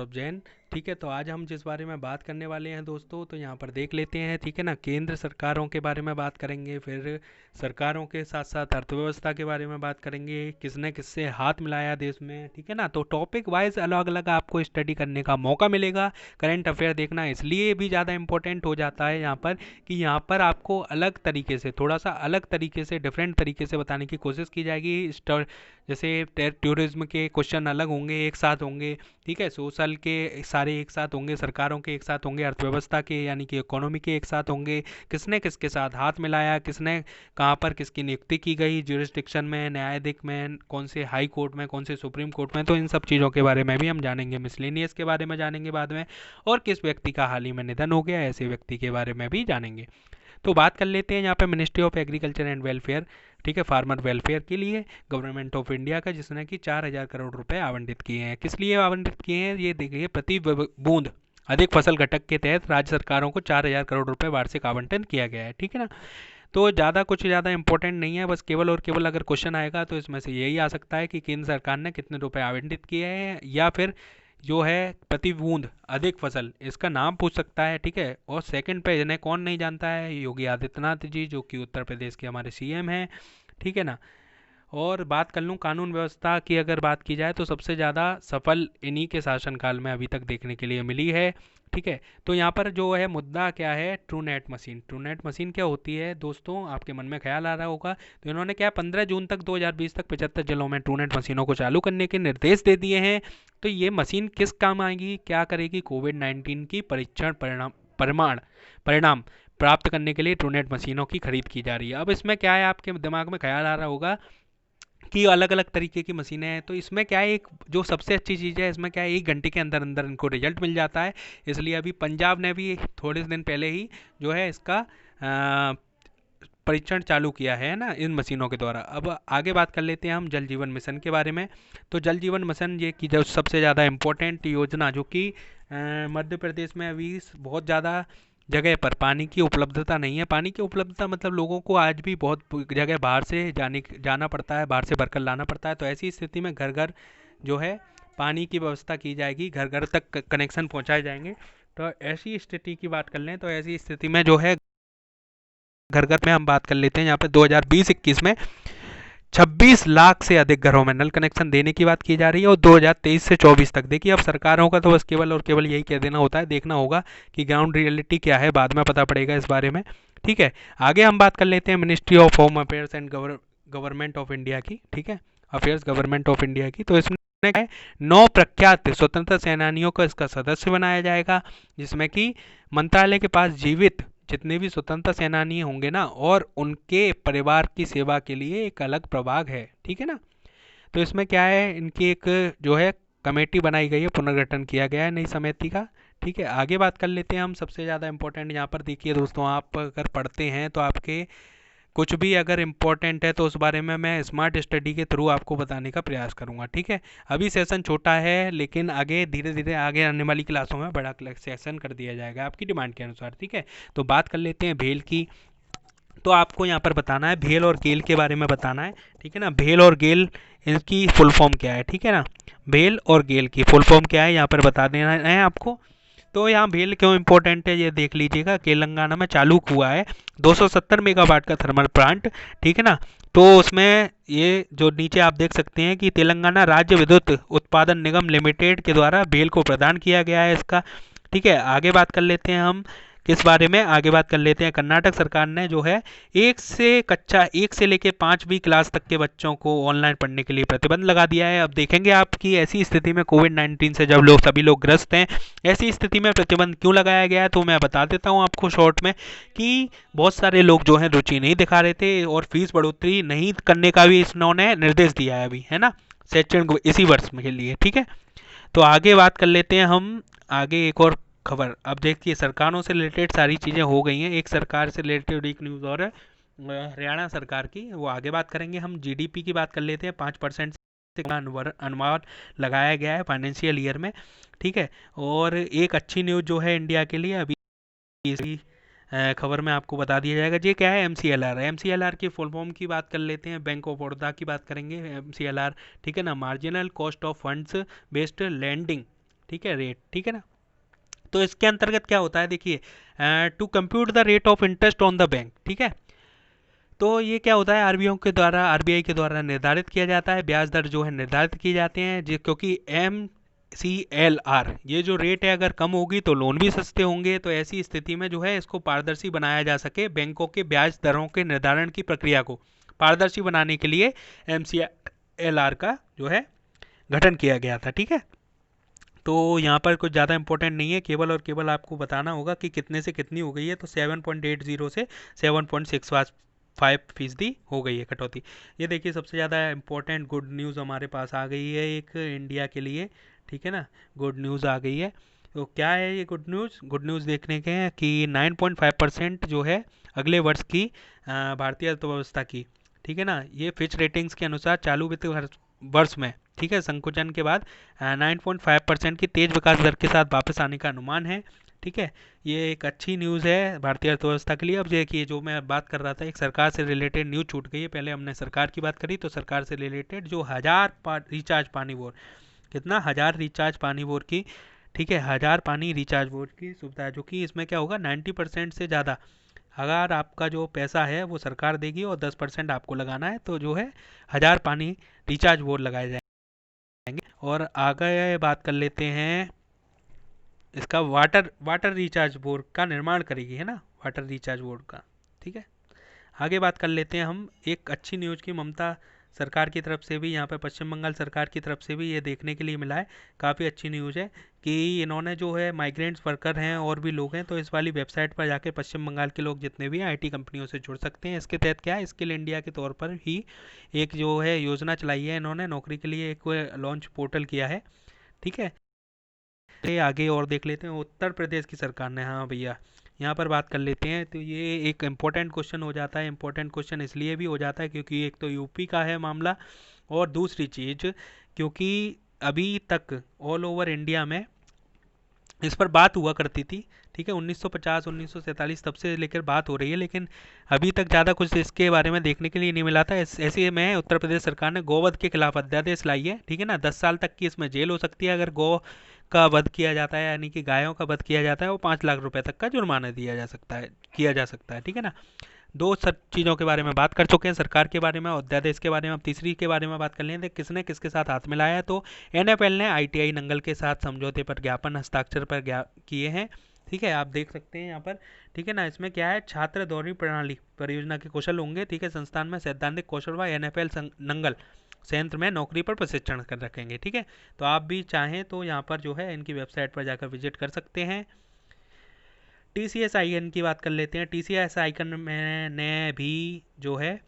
सौरभ जैन। ठीक है, तो आज हम जिस बारे में बात करने वाले हैं दोस्तों, तो यहाँ पर देख लेते हैं। ठीक है ना, केंद्र सरकारों के बारे में बात करेंगे, फिर सरकारों के साथ साथ अर्थव्यवस्था के बारे में बात करेंगे, किसने किससे हाथ मिलाया देश में। ठीक है ना, तो टॉपिक वाइज अलग अलग आपको स्टडी करने का मौका मिलेगा। करंट अफेयर देखना इसलिए भी ज़्यादा इंपॉर्टेंट हो जाता है यहाँ पर कि यहाँ पर आपको अलग तरीके से, थोड़ा सा अलग तरीके से, डिफरेंट तरीके से बताने की कोशिश की जाएगी। जैसे टूरिज्म के क्वेश्चन अलग होंगे, एक साथ होंगे। ठीक है, सोशल के सारे एक साथ होंगे, सरकारों के एक साथ होंगे, अर्थव्यवस्था के यानी कि इकोनॉमी के एक साथ होंगे, किसने किसके साथ हाथ मिलाया, किसने कहाँ पर किसकी नियुक्ति की गई, ज्यूरिसडिक्शन में, न्यायाधिक में, कौन से हाई कोर्ट में, कौन से सुप्रीम कोर्ट में। तो इन सब चीज़ों के बारे में भी हम जानेंगे। मिसलेनियस के बारे में जानेंगे बाद में, और किस व्यक्ति का हाल ही में निधन हो गया, ऐसे व्यक्ति के बारे में भी जानेंगे। तो बात कर लेते हैं यहाँ पे ministry of agriculture and welfare, ठीक है, फार्मर वेलफेयर के लिए गवर्नमेंट ऑफ इंडिया का, जिसने कि 4,000 करोड़ रुपए आवंटित किए हैं। किस लिए आवंटित किए हैं ये देखिए, प्रति बूंद अधिक फसल घटक के तहत राज्य सरकारों को 4,000 करोड़ रुपए वार्षिक आवंटन किया गया है। ठीक है ना, तो ज़्यादा इंपॉर्टेंट नहीं है, बस केवल और केवल अगर क्वेश्चन आएगा तो इसमें से यही आ सकता है कि केंद्र सरकार ने कितने रुपए आवंटित किए हैं, या फिर जो है प्रति बूंद अधिक फसल, इसका नाम पूछ सकता है। ठीक है, और सेकंड पे इन्हें कौन नहीं जानता है, योगी आदित्यनाथ जी, जो कि उत्तर प्रदेश के हमारे सीएम हैं। ठीक है ना, और बात कर लूँ कानून व्यवस्था की, अगर बात की जाए तो सबसे ज़्यादा सफल इन्हीं के शासनकाल में अभी तक देखने के लिए मिली है। ठीक है, तो यहाँ पर जो है मुद्दा क्या है, ट्रूनेट मशीन। ट्रूनेट मशीन क्या होती है दोस्तों, आपके मन में ख्याल आ रहा होगा। तो इन्होंने क्या 15 जून तक 2020 तक 75 जिलों में ट्रूनेट मशीनों को चालू करने के निर्देश दे दिए हैं। तो ये मशीन किस काम आएगी, क्या करेगी, कोविड-19 की परीक्षण परिणाम प्राप्त करने के लिए ट्रूनेट मशीनों की खरीद की जा रही है। अब इसमें क्या है, आपके दिमाग में ख्याल आ रहा होगा कि अलग अलग तरीके की मशीनें हैं। तो इसमें क्या है, एक जो सबसे अच्छी चीज़ है इसमें क्या है, 1 घंटे के अंदर अंदर इनको रिजल्ट मिल जाता है। इसलिए अभी पंजाब ने भी थोड़े दिन पहले ही जो है इसका परीक्षण चालू किया है ना, इन मशीनों के द्वारा। अब आगे बात कर लेते हैं हम जल जीवन मिशन के बारे में। तो जल जीवन मिशन ये की जो सबसे ज़्यादा इम्पोर्टेंट योजना, जो कि मध्य प्रदेश में अभी बहुत ज़्यादा जगह पर पानी की उपलब्धता नहीं है। पानी की उपलब्धता मतलब लोगों को आज भी बहुत जगह बाहर से जाना पड़ता है, बाहर से भरकर लाना पड़ता है। तो ऐसी स्थिति में घर घर जो है पानी की व्यवस्था की जाएगी, घर घर तक कनेक्शन पहुंचाए जाएंगे। तो ऐसी स्थिति की बात कर लें तो ऐसी स्थिति में जो है घर घर में हम बात कर लेते हैं, यहाँ पे 2020-21 में 26 लाख से अधिक घरों में नल कनेक्शन देने की बात की जा रही है, और 2023 से 24 तक। देखिए, अब सरकारों का तो बस केवल और केवल यही कह देना होता है, देखना होगा कि ग्राउंड रियलिटी क्या है, बाद में पता पड़ेगा इस बारे में। ठीक है, आगे हम बात कर लेते हैं ministry of home affairs and government of India की। ठीक है, अफेयर्स गवर्नमेंट ऑफ इंडिया की। तो इसमें 9 प्रख्यात स्वतंत्रता सेनानियों को इसका सदस्य बनाया जाएगा, जिसमें कि मंत्रालय के पास जीवित जितने भी स्वतंत्रता सेनानी होंगे ना, और उनके परिवार की सेवा के लिए एक अलग प्रभाग है। ठीक है ना, तो इसमें क्या है, इनकी एक जो है कमेटी बनाई गई है, पुनर्गठन किया गया है नई समिति का। ठीक है, आगे बात कर लेते हैं हम सबसे ज़्यादा इंपॉर्टेंट। यहाँ पर देखिए दोस्तों, आप अगर पढ़ते हैं तो आपके कुछ भी अगर इम्पोर्टेंट है तो उस बारे में मैं स्मार्ट स्टडी के थ्रू आपको बताने का प्रयास करूंगा। ठीक है, अभी सेशन छोटा है, लेकिन आगे धीरे धीरे आगे आने वाली क्लासों में बड़ा सेशन कर दिया जाएगा आपकी डिमांड के अनुसार। ठीक है, तो बात कर लेते हैं भेल की। तो आपको यहाँ पर बताना है भेल और गेल के बारे में बताना है। ठीक है ना, भेल और गेल इनकी फुल फॉर्म क्या है। ठीक है ना, भेल और गेल की फुल फॉर्म क्या है यहाँ पर बता देना है आपको। तो यहाँ भेल क्यों इंपॉर्टेंट है ये देख लीजिएगा। तेलंगाना में चालू हुआ है 270 मेगावाट का थर्मल प्लांट। ठीक है ना, तो उसमें ये जो नीचे आप देख सकते हैं कि तेलंगाना राज्य विद्युत उत्पादन निगम लिमिटेड के द्वारा भेल को प्रदान किया गया है इसका। ठीक है, आगे बात कर लेते हैं हम किस बारे में, आगे बात कर लेते हैं कर्नाटक सरकार ने जो है एक से लेके 5वीं क्लास तक के बच्चों को ऑनलाइन पढ़ने के लिए प्रतिबंध लगा दिया है। अब देखेंगे आपकी ऐसी स्थिति में कोविड-19 से जब सभी लोग ग्रस्त हैं, ऐसी स्थिति में प्रतिबंध क्यों लगाया गया है, तो मैं बता देता हूं आपको शॉर्ट में कि बहुत सारे लोग जो है रुचि नहीं दिखा रहे थे, और फीस बढ़ोतरी नहीं करने का भी इन्होंने निर्देश दिया है अभी, है ना, शैक्षणिक इसी वर्ष के लिए। ठीक है, तो आगे बात कर लेते हैं हम, आगे एक और खबर। अब देखिए, सरकारों से रिलेटेड सारी चीज़ें हो गई हैं, एक सरकार से रिलेटेड एक न्यूज़ और है हरियाणा सरकार की, वो आगे बात करेंगे। हम जीडीपी की बात कर लेते हैं, 5% से अनुमान लगाया गया है फाइनेंशियल ईयर में। ठीक है, और एक अच्छी न्यूज़ जो है इंडिया के लिए अभी इसी खबर में आपको बता दिया जाएगा। ये क्या है, एमसीएलआर। एमसीएलआर की फुल फॉर्म की बात कर लेते हैं, बैंक ऑफ बड़ौदा की बात करेंगे, एमसीएलआर। ठीक है ना, marginal cost of funds based lending. ठीक है, रेट, ठीक है ना। तो इसके अंतर्गत क्या होता है, देखिए, to compute the rate of interest on the bank, ठीक है। तो ये क्या होता है, आरबीआई के द्वारा निर्धारित किया जाता है, ब्याज दर जो है निर्धारित किए जाते हैं क्योंकि MCLR ये जो रेट है अगर कम होगी तो लोन भी सस्ते होंगे, तो ऐसी स्थिति में जो है इसको पारदर्शी बनाया जा सके, बैंकों के ब्याज दरों के निर्धारण की प्रक्रिया को पारदर्शी बनाने के लिए MCLR का जो है गठन किया गया था, ठीक है। तो यहाँ पर कुछ ज़्यादा इंपॉर्टेंट नहीं है, केवल और केवल आपको बताना होगा कि कितने से कितनी हो गई है, तो 7.80 से 7.65% हो गई है कटौती। ये देखिए सबसे ज़्यादा इंपॉर्टेंट गुड न्यूज़ हमारे पास आ गई है एक इंडिया के लिए, ठीक है ना, गुड न्यूज़ आ गई है। तो क्या है ये गुड न्यूज़? गुड न्यूज़ देखने के हैं कि 9.5% जो है अगले वर्ष की भारतीय अर्थव्यवस्था की, ठीक है ना, ये फिच रेटिंग्स के अनुसार चालू वित्त वर्ष में, ठीक है, संकुचन के बाद 9.5% की तेज विकास दर के साथ वापस आने का अनुमान है, ठीक है। ये एक अच्छी न्यूज़ है भारतीय अर्थव्यवस्था के लिए। अब देखिए जो मैं बात कर रहा था, एक सरकार से रिलेटेड न्यूज़ छूट गई है, पहले हमने सरकार की बात करी, तो सरकार से रिलेटेड जो 1000 रिचार्ज पानी बोर, कितना, 1000 रिचार्ज पानी बोर की, ठीक है, 1000 पानी रिचार्ज बोर की सुविधा है, जो कि इसमें क्या होगा, 90% से ज़्यादा अगर आपका जो पैसा है वो सरकार देगी और 10% आपको लगाना है, तो जो है 1000 पानी रिचार्ज बोर लगाए जाएंगे। और आगे बात कर लेते हैं इसका, वाटर वाटर रिचार्ज बोर्ड का निर्माण करेगी, है ना, वाटर रिचार्ज बोर्ड का, ठीक है। आगे बात कर लेते हैं हम एक अच्छी न्यूज़ की, ममता सरकार की तरफ से भी, यहाँ पर पश्चिम बंगाल सरकार की तरफ से भी ये देखने के लिए मिला है, काफ़ी अच्छी न्यूज़ है कि इन्होंने जो है माइग्रेंट्स वर्कर हैं और भी लोग हैं, तो इस वाली वेबसाइट पर जाकर पश्चिम बंगाल के लोग जितने भी आईटी कंपनियों से जुड़ सकते हैं। इसके तहत क्या है, स्किल इंडिया के तौर पर ही एक जो है योजना चलाई है इन्होंने, नौकरी के लिए एक लॉन्च पोर्टल किया है, ठीक है। आगे और देख लेते हैं उत्तर प्रदेश की सरकार ने, हाँ भैया यहाँ पर बात कर लेते हैं। तो ये एक इम्पोर्टेंट क्वेश्चन हो जाता है, इम्पोर्टेंट क्वेश्चन इसलिए भी हो जाता है क्योंकि एक तो यूपी का है मामला, और दूसरी चीज़ क्योंकि अभी तक ऑल ओवर इंडिया में इस पर बात हुआ करती थी, ठीक है, 1950 1947 तब से लेकर बात हो रही है, लेकिन अभी तक ज़्यादा कुछ इसके बारे में देखने के लिए नहीं मिला था। ऐसे में उत्तर प्रदेश सरकार ने गोवध के खिलाफ अध्यादेश लाई है, ठीक है ना, 10 साल तक की इसमें जेल हो सकती है अगर गौ का वध किया जाता है, यानी कि गायों का वध किया जाता है, वो 5 लाख रुपए तक का जुर्माना दिया जा सकता है, किया जा सकता है, ठीक है ना। दो सब चीज़ों के बारे में बात कर चुके हैं, सरकार के बारे में और अध्यादेश के बारे में। अब तीसरी के बारे में बात कर लेते हैं, किसने किसके साथ हाथ मिलाया है। तो एनएफएल ने आईटीआई नंगल के साथ समझौते पर ज्ञापन हस्ताक्षर पर किए हैं, ठीक है, आप देख सकते हैं यहाँ पर, ठीक है ना। इसमें क्या है, छात्र दौरी प्रणाली परियोजना के कौशल होंगे, ठीक है, संस्थान में सैद्धांतिक कौशल व एनएफएल नंगल संयंत्र में नौकरी पर प्रशिक्षण कर रखेंगे, ठीक है। तो आप भी चाहें तो यहाँ पर जो है इनकी वेबसाइट पर जाकर विजिट कर सकते हैं। टीसीएस आईकन की बात कर लेते हैं। टीसीएस आईकन मैंने भी जो है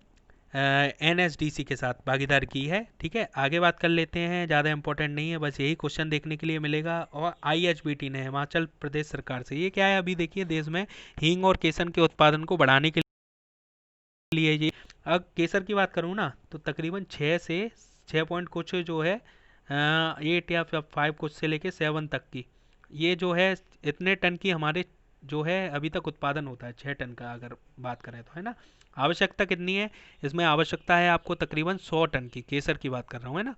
एनएसडीसी के साथ भागीदारी की है, ठीक है। आगे बात कर लेते हैं, ज़्यादा इंपॉर्टेंट नहीं है, बस यही क्वेश्चन देखने के लिए मिलेगा। और आईएचबीटी ने हिमाचल प्रदेश सरकार से, ये क्या है, अभी देखिए देश में हींग और केसर के उत्पादन को बढ़ाने के लिए ये, अब केसर की बात करूँ ना तो तकरीबन 6 पॉइंट कुछ जो है 8 या 5 कुछ से लेके 7 तक की, ये जो है इतने टन की हमारे जो है अभी तक उत्पादन होता है, 6 टन का अगर बात करें तो, है ना। आवश्यकता कितनी है, इसमें आवश्यकता है आपको तकरीबन 100 टन की, केसर की बात कर रहा हूँ, है ना।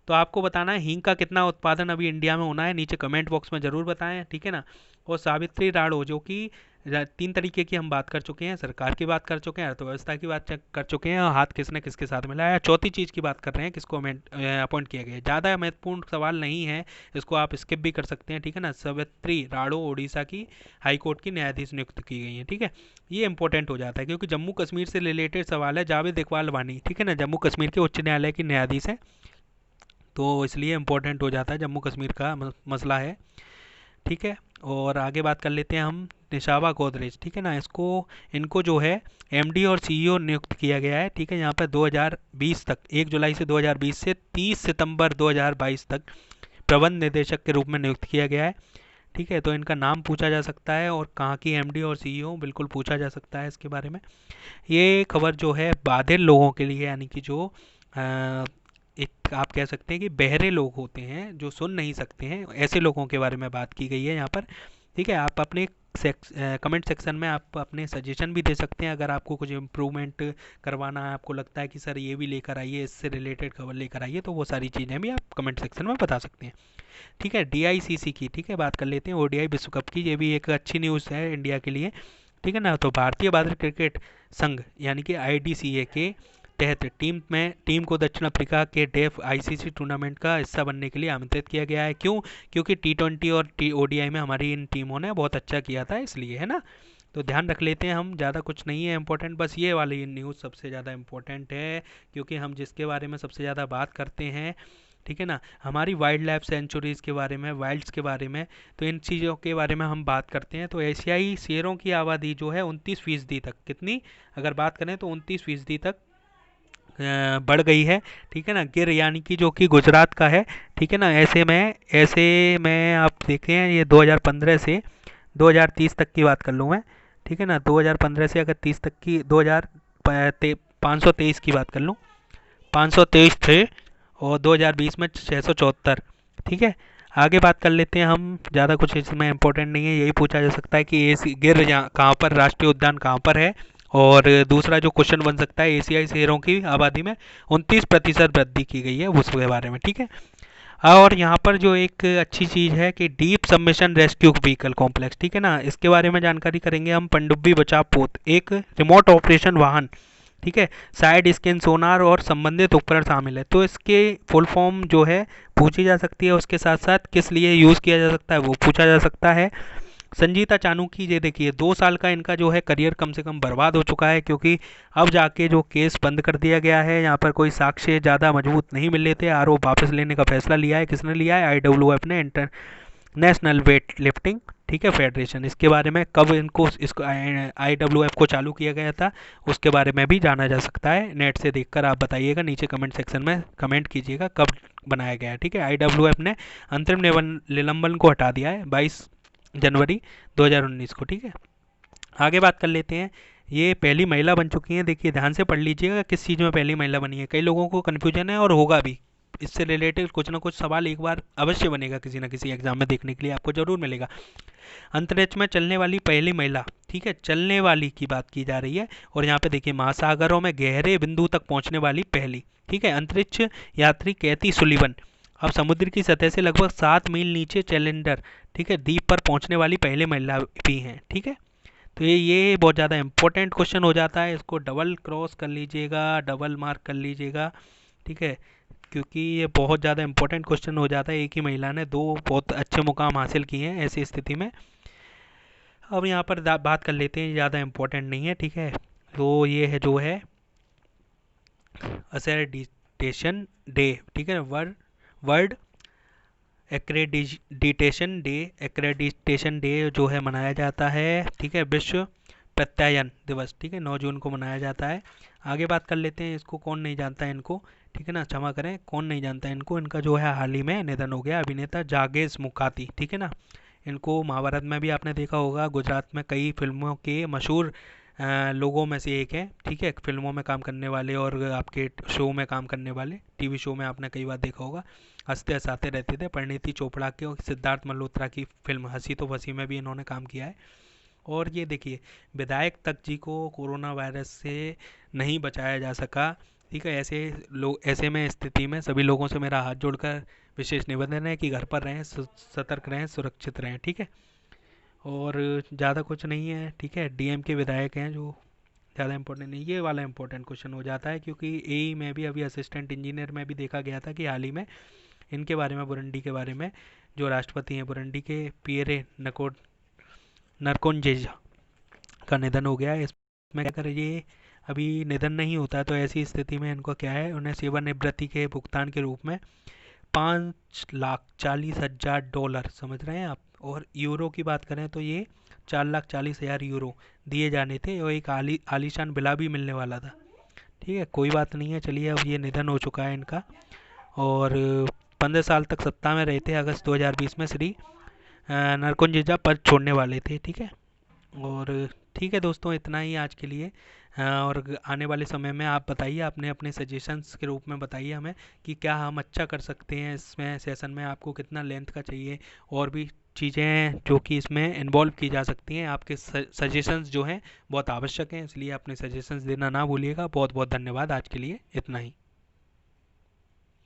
तो आपको बताना है हींग का कितना उत्पादन अभी इंडिया में होना है, नीचे कमेंट बॉक्स में ज़रूर बताएं, ठीक है ना। और सावित्री राणो, जो कि 3 तरीके की हम बात कर चुके हैं, सरकार की बात कर चुके हैं, अर्थव्यवस्था की बात कर चुके हैं, और हाथ किसने किसके साथ मिलाया, चौथी चीज़ की बात कर रहे हैं, किसको अपॉइंट किया गया है। ज़्यादा महत्वपूर्ण सवाल नहीं है, इसको आप स्किप भी कर सकते हैं, ठीक है ना। सावित्री राणो ओडिशा की हाईकोर्ट की न्यायाधीश नियुक्त की गई है, ठीक है। ये इंपॉर्टेंट हो जाता है क्योंकि जम्मू कश्मीर से रिलेटेड सवाल है। जावेद इकबाल वानी, ठीक है ना, जम्मू कश्मीर के उच्च न्यायालय की न्यायाधीश है, तो इसलिए इम्पोर्टेंट हो जाता है, जम्मू कश्मीर का मसला है, ठीक है। और आगे बात कर लेते हैं हम निशावा गोदरेज, ठीक है ना, इनको जो है एमडी और सीईओ नियुक्त किया गया है, ठीक है। यहाँ पर 2020 तक, 1 जुलाई से 2020 से 30 सितंबर 2022 तक प्रबंध निदेशक के रूप में नियुक्त किया गया है, ठीक है। तो इनका नाम पूछा जा सकता है और कहाँ की एमडी और सीईओ बिल्कुल पूछा जा सकता है इसके बारे में। ये खबर जो है बाधिर लोगों के लिए, यानी कि जो एक आप कह सकते हैं कि बहरे लोग होते हैं जो सुन नहीं सकते हैं, ऐसे लोगों के बारे में बात की गई है यहाँ पर, ठीक है। आप अपने कमेंट सेक्शन में आप अपने सजेशन भी दे सकते हैं। अगर आपको कुछ इम्प्रूवमेंट करवाना है, आपको लगता है कि सर ये भी लेकर आइए, इससे रिलेटेड खबर लेकर आइए, तो वो सारी चीज़ें भी आप कमेंट सेक्शन में बता सकते हैं। ठीक है, DICC की, ठीक है, बात कर लेते हैं ODI विश्व कप की। ये भी एक अच्छी न्यूज़ है इंडिया के लिए, ठीक है ना। तो भारतीय बाल क्रिकेट संघ यानी कि IDCA के तहत टीम को दक्षिण अफ्रीका के डेफ ICC टूर्नामेंट का हिस्सा बनने के लिए आमंत्रित किया गया है। क्यों? क्योंकि T20 और ODI में हमारी इन टीमों ने बहुत अच्छा किया था, इसलिए, है ना। तो ध्यान रख लेते हैं हम, ज़्यादा कुछ नहीं है इंपॉर्टेंट, बस ये वाली न्यूज़ सबसे ज़्यादा इंपॉर्टेंट है, क्योंकि हम जिसके बारे में सबसे ज़्यादा बात करते हैं, ठीक है ना, हमारी वाइल्ड लाइफ सेंचुरीज़ के बारे में, वाइल्ड्स के बारे में, तो इन चीज़ों के बारे में हम बात करते हैं। तो एशियाई शेरों की आबादी जो है 29% तक, कितनी, अगर बात करें तो 29% तक बढ़ गई है, ठीक है ना। गिर यानी कि जो कि गुजरात का है, ठीक है ना। ऐसे में आप देखें, ये 2015 से 2030 तक की बात कर लूँ मैं, ठीक है ना। 2015 से अगर 30 तक की 523 की बात कर लूँ, 523 थे, और 2020 में 674, ठीक है। आगे बात कर लेते हैं हम, ज़्यादा कुछ इसमें इंपॉर्टेंट नहीं है, यही पूछा जा सकता है कि गिर कहाँ पर, राष्ट्रीय उद्यान कहाँ पर है। और दूसरा जो क्वेश्चन बन सकता है, एशियाई शेरों की आबादी में 29% वृद्धि की गई है उसके बारे में, ठीक है। और यहाँ पर जो एक अच्छी चीज़ है कि deep submission rescue vehicle complex, ठीक है ना, इसके बारे में जानकारी करेंगे हम। पनडुब्बी बचाव पोत, एक रिमोट ऑपरेशन वाहन, ठीक है, साइड स्कैन सोनार और संबंधित उपकरण शामिल है। तो इसके फुल फॉर्म जो है पूछी जा सकती है, उसके साथ साथ किस लिए यूज़ किया जा सकता है वो पूछा जा सकता है। संजीता चानूकी, ये देखिए 2 साल का इनका जो है करियर कम से कम बर्बाद हो चुका है, क्योंकि अब जाके जो केस बंद कर दिया गया है, यहाँ पर कोई साक्ष्य ज़्यादा मजबूत नहीं मिल रहे थे, आरोप वापस लेने का फैसला लिया है। किसने लिया है? IWF ने, इंटरनेशनल वेट लिफ्टिंग, ठीक है, फेडरेशन। इसके बारे में कब इसको IWF को चालू किया गया था, उसके बारे में भी जाना जा सकता है, नेट से देखकर आप बताइएगा, नीचे कमेंट सेक्शन में कमेंट कीजिएगा कब बनाया गया है, ठीक है। IWF ने अंतरिम निलंबन को हटा दिया है 22 जनवरी 2019 को, ठीक है। आगे बात कर लेते हैं, ये पहली महिला बन चुकी हैं। देखिए ध्यान से पढ़ लीजिएगा किस चीज़ में पहली महिला बनी है, कई लोगों को कन्फ्यूजन है और होगा भी, इससे रिलेटेड कुछ ना कुछ सवाल एक बार अवश्य बनेगा किसी ना किसी एग्जाम में, देखने के लिए आपको जरूर मिलेगा। अंतरिक्ष में चलने वाली पहली महिला, ठीक है, चलने वाली की बात की जा रही है। और यहाँ पे देखिए महासागरों में गहरे बिंदु तक पहुंचने वाली पहली, ठीक है, अंतरिक्ष यात्री कैथी सुलिवन अब समुद्र की सतह से लगभग 7 मील नीचे चैलेंजर, ठीक है, द्वीप पर पहुंचने वाली पहले महिला भी हैं, ठीक है। तो ये बहुत ज़्यादा इंपॉर्टेंट क्वेश्चन हो जाता है, इसको डबल क्रॉस कर लीजिएगा, डबल मार्क कर लीजिएगा, ठीक है, क्योंकि ये बहुत ज़्यादा इंपॉर्टेंट क्वेश्चन हो जाता है। एक ही महिला ने 2 बहुत अच्छे मुकाम हासिल किए हैं ऐसी स्थिति में। अब यहाँ पर बात कर लेते हैं, ज़्यादा इंपॉर्टेंट नहीं है, ठीक है। तो ये है जो है अक्रेडिटेशन डे, ठीक है, वर्ल्ड एक्रेडिटेशन डे जो है मनाया जाता है, ठीक है, विश्व प्रत्यायन दिवस, ठीक है, 9 जून को मनाया जाता है। आगे बात कर लेते हैं, इसको कौन नहीं जानता है इनको, ठीक है ना, क्षमा करें, कौन नहीं जानता है इनको, इनका जो है हाल ही में निधन हो गया, अभिनेता जागेश मुखाती, ठीक है ना। इनको महाभारत में भी आपने देखा होगा, गुजरात में कई फिल्मों के मशहूर लोगों में से एक है, ठीक है, फिल्मों में काम करने वाले और आपके शो में काम करने वाले, टीवी शो में आपने कई बार देखा होगा, हंसते हंसाते रहते थे। परिणीति चोपड़ा के और सिद्धार्थ मल्होत्रा की फिल्म हंसी तो वसी में भी इन्होंने काम किया है। और ये देखिए विधायक तक जी को कोरोना वायरस से नहीं बचाया जा सका, ठीक है। ऐसे में स्थिति में सभी लोगों से मेरा हाथ जोड़कर विशेष निवेदन है कि घर पर रहें, सतर्क रहें, सुरक्षित रहें, ठीक है। और ज़्यादा कुछ नहीं है, ठीक है। DM के विधायक हैं जो, ज़्यादा इंपॉर्टेंट नहीं, ये वाला इंपॉर्टेंट क्वेश्चन हो जाता है, क्योंकि AE में भी अभी असिस्टेंट इंजीनियर में भी देखा गया था कि हाल ही में इनके बारे में, बुरुंडी के बारे में, जो राष्ट्रपति हैं बुरुंडी के, पियरे नरकोनजेजा का निधन हो गया है। इसमें अगर ये अभी निधन नहीं होता तो ऐसी स्थिति में इनको क्या है, उन्हें सेवानिवृत्ति के भुगतान के रूप में $5,40,000, समझ रहे हैं आप, और यूरो की बात करें तो ये 4,40,000 यूरो दिए जाने थे, और एक आलीशान विला भी मिलने वाला था, ठीक है। कोई बात नहीं है, चलिए, अब ये निधन हो चुका है इनका। और 15 साल तक सत्ता में रहे थे, अगस्त 2020 में श्री नरकुंजिजा पद छोड़ने वाले थे, ठीक है। और ठीक है दोस्तों, इतना ही आज के लिए। और आने वाले समय में आप बताइए, आपने अपने सजेशंस के रूप में बताइए हमें कि क्या हम अच्छा कर सकते हैं इसमें, सेशन में आपको कितना लेंथ का चाहिए, और भी चीज़ें जो कि इसमें इन्वॉल्व की जा सकती हैं। आपके सजेशंस जो हैं बहुत आवश्यक हैं, इसलिए अपने सजेशंस देना ना भूलिएगा। बहुत बहुत धन्यवाद, आज के लिए इतना ही।